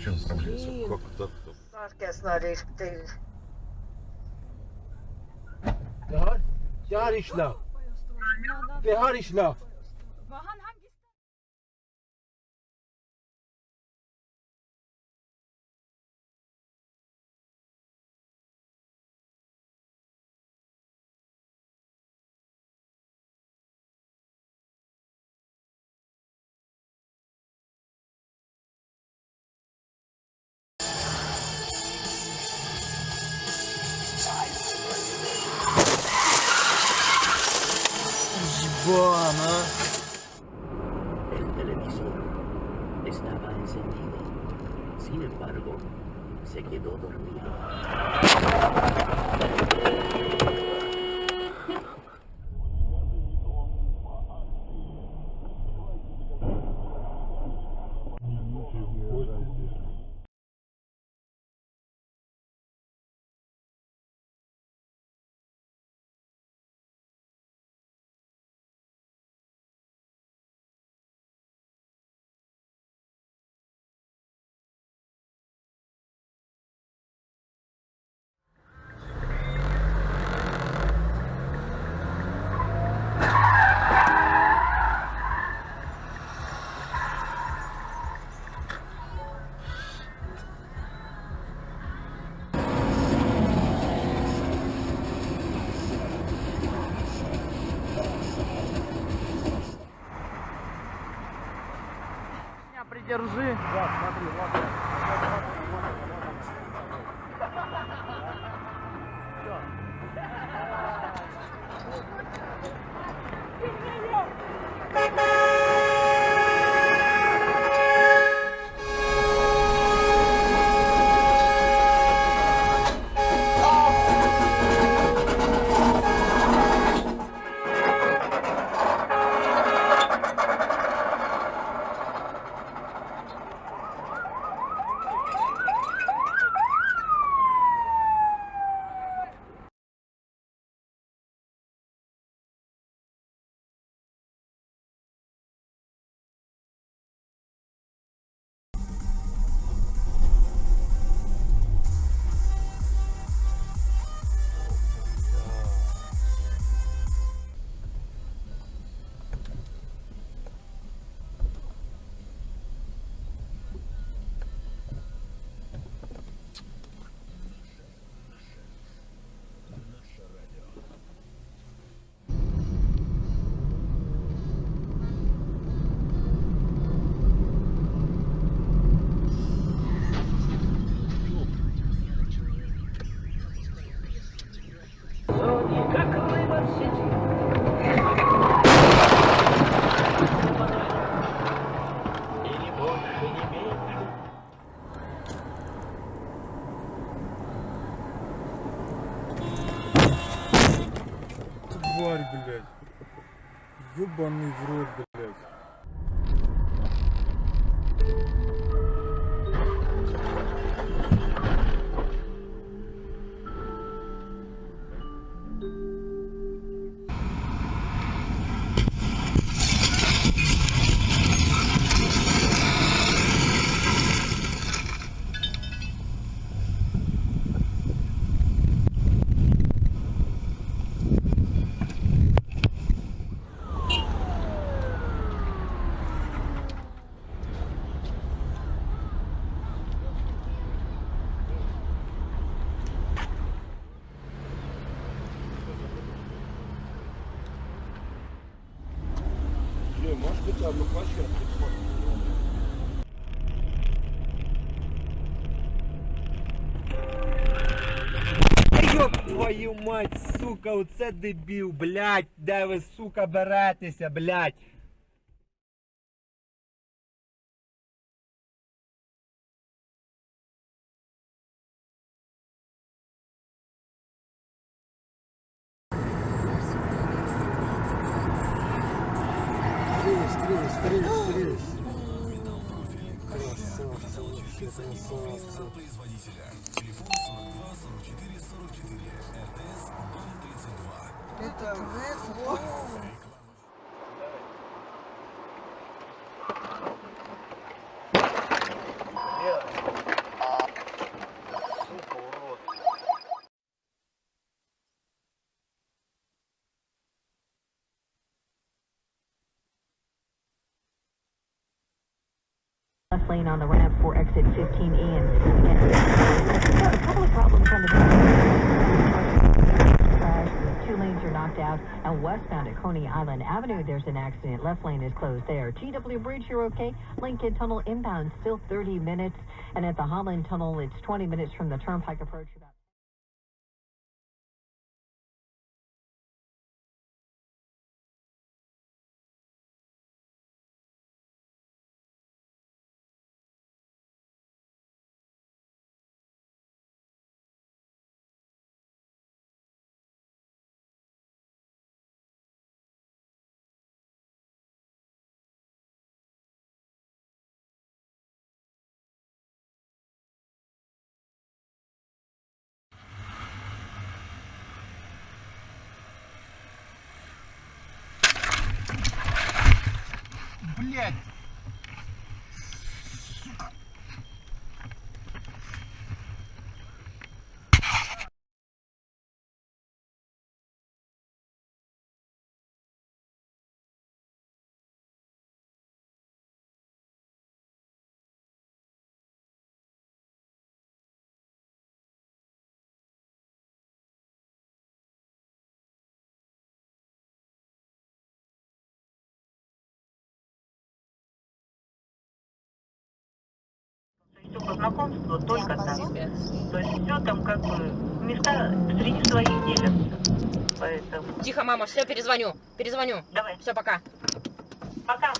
чем проблема? Кто? Herkesler değil. Der ist da. Der ist da. Vahan hangisi? Ебана. El televisor estaba encendido. Sin embargo, se quedó dormido. Придержи. Да, смотри, вот. Тварь, блядь. Ёбаный в рот, блядь. Может быть, одну пачку Ёб твою мать, сука, оце дебіл, блядь, де ви, сука, беретеся, блядь. Стрелись. Красавцы. Производителя. Телефон 42 44 44. РТС БАМ 32. Это Делай. Left lane on the ramp for exit 15E and a couple of problems on the crash. 2 lanes are knocked out, and westbound at Coney Island Avenue there's an accident. Left lane is closed there. GW Bridge, you're okay. Lincoln Tunnel inbound still 30 minutes, and at the Holland Tunnel it's 20 minutes from the Turnpike approach. Блять! Все по знакомству только так. То есть все там как бы места среди своих делятся. Поэтому. Тихо, мама, все, перезвоню. Давай. Все, пока. Пока.